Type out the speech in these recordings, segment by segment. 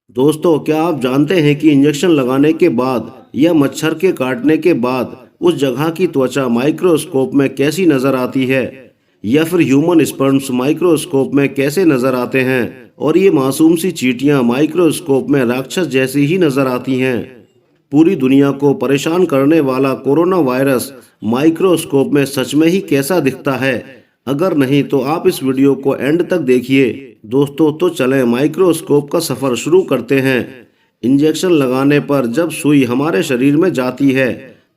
दोस्तों, क्या आप जानते हैं कि इंजेक्शन लगाने के बाद या मच्छर के काटने के बाद उस जगह की त्वचा माइक्रोस्कोप में कैसी नजर आती है, या फिर ह्यूमन स्पर्म्स माइक्रोस्कोप में कैसे नजर आते हैं और ये मासूम सी चींटियां माइक्रोस्कोप में राक्षस जैसी ही नजर आती हैं। पूरी दुनिया को परेशान करने वाला कोरोना वायरस माइक्रोस्कोप में सच में ही कैसा दिखता है? अगर नहीं तो आप इस वीडियो को एंड तक देखिए। दोस्तों, तो चलें माइक्रोस्कोप का सफर शुरू करते हैं। इंजेक्शन लगाने पर जब सुई हमारे शरीर में जाती है,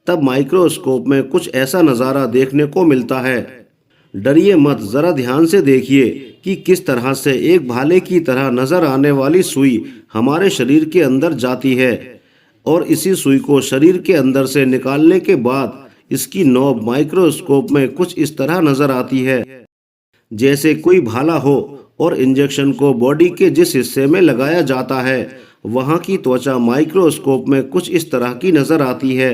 तब माइक्रोस्कोप में कुछ ऐसा नज़ारा देखने को मिलता है। डरिए मत, जरा ध्यान से देखिए कि किस तरह से एक भाले की तरह नजर आने वाली सुई हमारे शरीर के अंदर जाती है, और इसी सुई को शरीर के अंदर से निकालने के बाद इसकी नोक माइक्रोस्कोप में कुछ इस तरह नजर आती है, जैसे कोई भाला हो। और इंजेक्शन को बॉडी के जिस हिस्से में लगाया जाता है, वहां की त्वचा माइक्रोस्कोप में कुछ इस तरह की नजर आती है।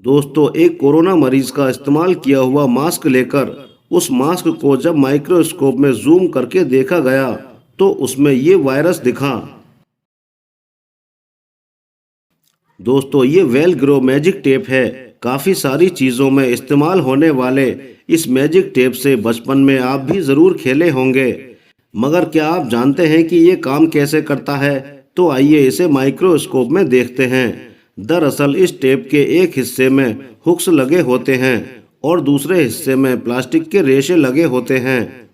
दोस्तों, एक कोरोना मरीज का इस्तेमाल किया हुआ मास्क लेकर उस मास्क को जब माइक्रोस्कोप में जूम करके देखा गया, तो उसमें ये वायरस दिखा। दोस्तों, ये वेलग्रो मैजिक टेप है। काफ़ी सारी चीज़ों में इस्तेमाल होने वाले इस मैजिक टेप से बचपन में आप भी ज़रूर खेले होंगे, मगर क्या आप जानते हैं कि ये काम कैसे करता है? तो आइए इसे माइक्रोस्कोप में देखते हैं। दरअसल इस टेप के एक हिस्से में हुक्स लगे होते हैं और दूसरे हिस्से में प्लास्टिक के रेशे लगे होते हैं,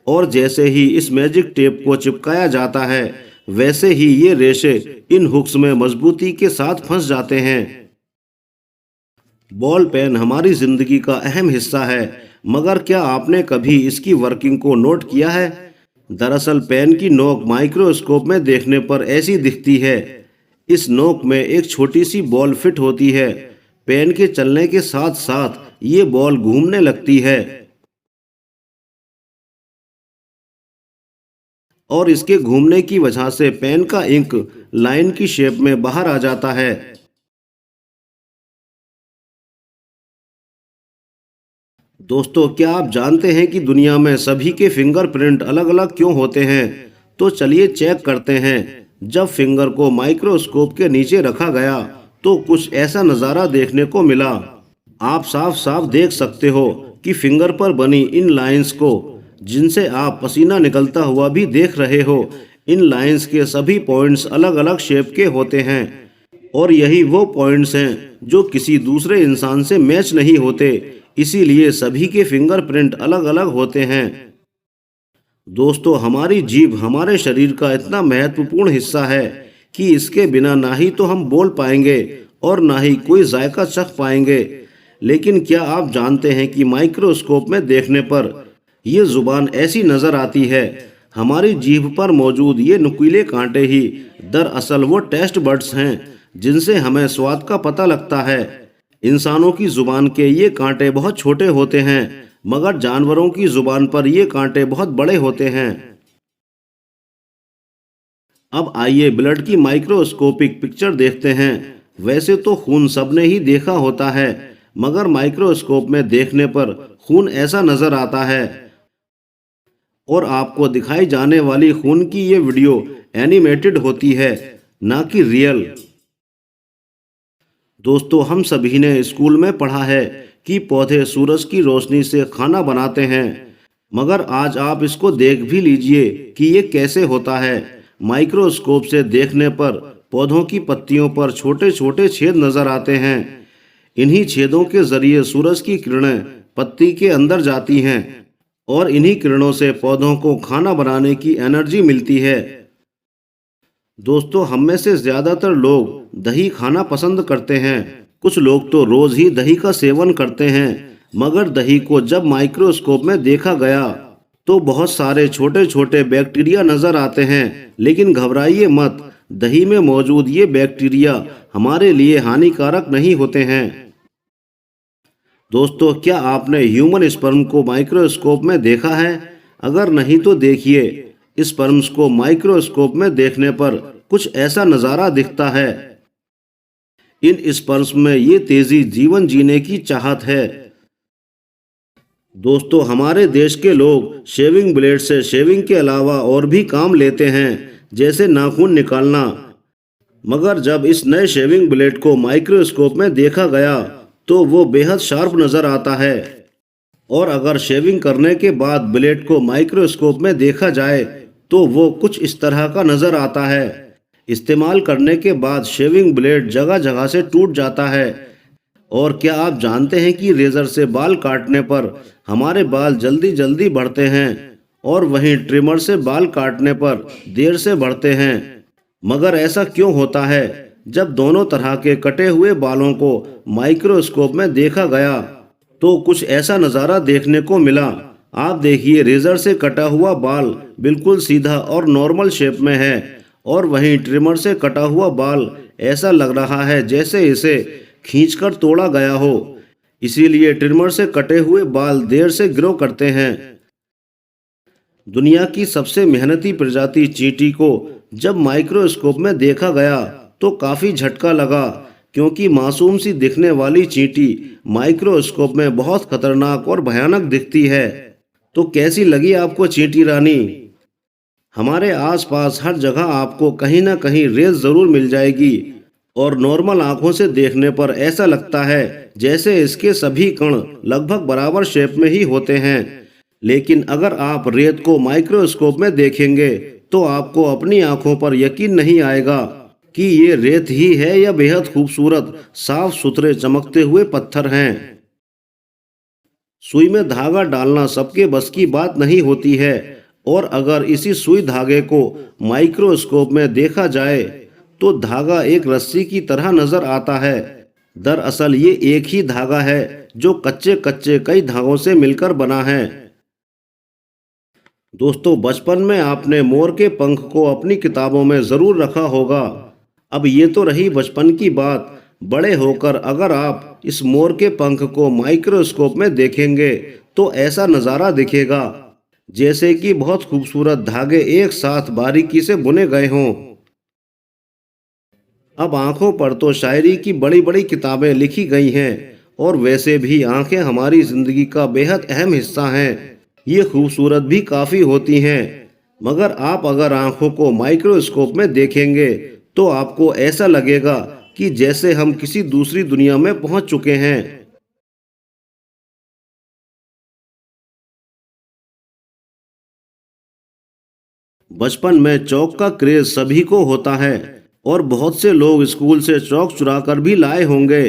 और जैसे ही इस मैजिक टेप को चिपकाया जाता है, वैसे ही ये रेशे इन हुक्स में मजबूती के साथ फंस जाते हैं। बॉल पेन हमारी जिंदगी का अहम हिस्सा है, मगर क्या आपने कभी इसकी वर्किंग को नोट किया है? दरअसल पेन की नोक माइक्रोस्कोप में देखने पर ऐसी दिखती है। इस नोक में एक छोटी सी बॉल फिट होती है। पेन के चलने के साथ साथ ये बॉल घूमने लगती है, और इसके घूमने की वजह से पेन का इंक लाइन की शेप में बाहर आ जाता है। दोस्तों, क्या आप जानते हैं कि दुनिया में सभी के फिंगरप्रिंट अलग अलग क्यों होते हैं? तो चलिए चेक करते हैं। जब फिंगर को माइक्रोस्कोप के नीचे रखा गया, तो कुछ ऐसा नज़ारा देखने को मिला। आप साफ साफ देख सकते हो कि फिंगर पर बनी इन लाइंस को, जिनसे आप पसीना निकलता हुआ भी देख रहे हो, इन लाइंस के सभी पॉइंट्स अलग अलग शेप के होते हैं, और यही वो पॉइंट्स हैं जो किसी दूसरे इंसान से मैच नहीं होते। इसीलिए सभी के फिंगरप्रिंट अलग अलग होते हैं। दोस्तों, हमारी जीभ हमारे शरीर का इतना महत्वपूर्ण हिस्सा है कि इसके बिना ना ही तो हम बोल पाएंगे और ना ही कोई जायका चख पाएंगे। लेकिन क्या आप जानते हैं कि माइक्रोस्कोप में देखने पर ये जुबान ऐसी नजर आती है? हमारी जीभ पर मौजूद ये नुकीले कांटे ही दरअसल वो टेस्ट बड्स हैं, जिनसे हमें स्वाद का पता लगता है। इंसानों की जुबान के ये कांटे बहुत छोटे होते हैं, मगर जानवरों की जुबान पर ये कांटे बहुत बड़े होते हैं। अब आइए ब्लड की माइक्रोस्कोपिक पिक्चर देखते हैं। वैसे तो खून सबने ही देखा होता है, मगर माइक्रोस्कोप में देखने पर खून ऐसा नजर आता है। और आपको दिखाई जाने वाली खून की ये वीडियो एनिमेटेड होती है, ना कि रियल। दोस्तों, हम सभी ने स्कूल में पढ़ा है कि पौधे सूरज की रोशनी से खाना बनाते हैं, मगर आज आप इसको देख भी लीजिए कि ये कैसे होता है। माइक्रोस्कोप से देखने पर पौधों की पत्तियों पर छोटे छोटे छेद नजर आते हैं। इन्हीं छेदों के जरिए सूरज की किरणें पत्ती के अंदर जाती हैं, और इन्हीं किरणों से पौधों को खाना बनाने की एनर्जी मिलती है। दोस्तों, हम में से ज़्यादातर लोग दही खाना पसंद करते हैं। कुछ लोग तो रोज़ ही दही का सेवन करते हैं, मगर दही को जब माइक्रोस्कोप में देखा गया, तो बहुत सारे छोटे छोटे बैक्टीरिया नज़र आते हैं। लेकिन घबराइए मत, दही में मौजूद ये बैक्टीरिया हमारे लिए हानिकारक नहीं होते हैं। दोस्तों, क्या आपने ह्यूमन स्पर्म को माइक्रोस्कोप में देखा है? अगर नहीं तो देखिए, स्पर्म्स को माइक्रोस्कोप में देखने पर कुछ ऐसा नज़ारा दिखता है। इन स्पर्म्स में ये तेजी जीवन जीने की चाहत है। दोस्तों, हमारे देश के लोग शेविंग ब्लेड से शेविंग के अलावा और भी काम लेते हैं, जैसे नाखून निकालना। मगर जब इस नए शेविंग ब्लेड को माइक्रोस्कोप में देखा गया तो वो बेहद शार्प नज़र आता है। और अगर शेविंग करने के बाद ब्लेड को माइक्रोस्कोप में देखा जाए तो वो कुछ इस तरह का नज़र आता है। इस्तेमाल करने के बाद शेविंग ब्लेड जगह जगह से टूट जाता है। और क्या आप जानते हैं कि रेज़र से बाल काटने पर हमारे बाल जल्दी जल्दी बढ़ते हैं और वहीं ट्रिमर से बाल काटने पर देर से बढ़ते हैं। मगर ऐसा क्यों होता है? जब दोनों तरह के कटे हुए बालों को माइक्रोस्कोप में देखा गया तो कुछ ऐसा नज़ारा देखने को मिला। आप देखिए, रेज़र से कटा हुआ बाल बिल्कुल सीधा और नॉर्मल शेप में है और वहीं ट्रिमर से कटा हुआ बाल ऐसा लग रहा है जैसे इसे खींचकर तोड़ा गया हो। इसीलिए ट्रिमर से कटे हुए बाल देर से ग्रो करते हैं। दुनिया की सबसे मेहनती प्रजाति चींटी को जब माइक्रोस्कोप में देखा गया तो काफ़ी झटका लगा, क्योंकि मासूम सी दिखने वाली चींटी माइक्रोस्कोप में बहुत खतरनाक और भयानक दिखती है। तो कैसी लगी आपको चींटी रानी? हमारे आसपास हर जगह आपको कहीं ना कहीं रेत ज़रूर मिल जाएगी और नॉर्मल आंखों से देखने पर ऐसा लगता है जैसे इसके सभी कण लगभग बराबर शेप में ही होते हैं। लेकिन अगर आप रेत को माइक्रोस्कोप में देखेंगे तो आपको अपनी आंखों पर यकीन नहीं आएगा कि ये रेत ही है या बेहद खूबसूरत साफ सुथरे चमकते हुए पत्थर हैं। सुई में धागा डालना सबके बस की बात नहीं होती है और अगर इसी सुई धागे को माइक्रोस्कोप में देखा जाए तो धागा एक रस्सी की तरह नजर आता है। दरअसल ये एक ही धागा है जो कच्चे कच्चे कई धागों से मिलकर बना है। दोस्तों, बचपन में आपने मोर के पंख को अपनी किताबों में ज़रूर रखा होगा। अब ये तो रही बचपन की बात, बड़े होकर अगर आप इस मोर के पंख को माइक्रोस्कोप में देखेंगे तो ऐसा नज़ारा दिखेगा जैसे कि बहुत खूबसूरत धागे एक साथ बारीकी से बुने गए हों। अब आंखों पर तो शायरी की बड़ी बड़ी किताबें लिखी गई हैं और वैसे भी आंखें हमारी ज़िंदगी का बेहद अहम हिस्सा हैं। ये खूबसूरत भी काफ़ी होती हैं, मगर आप अगर आंखों को माइक्रोस्कोप में देखेंगे तो आपको ऐसा लगेगा कि जैसे हम किसी दूसरी दुनिया में पहुंच चुके हैं। बचपन में चौक का क्रेज सभी को होता है और बहुत से लोग स्कूल से चौक चुरा कर भी लाए होंगे।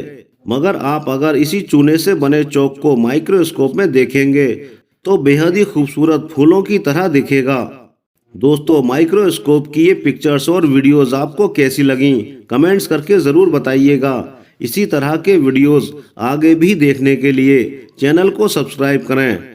मगर आप अगर इसी चूने से बने चौक को माइक्रोस्कोप में देखेंगे तो बेहद ही खूबसूरत फूलों की तरह दिखेगा। दोस्तों, माइक्रोस्कोप की ये पिक्चर्स और वीडियोस आपको कैसी लगीं कमेंट्स करके ज़रूर बताइएगा। इसी तरह के वीडियोस आगे भी देखने के लिए चैनल को सब्सक्राइब करें।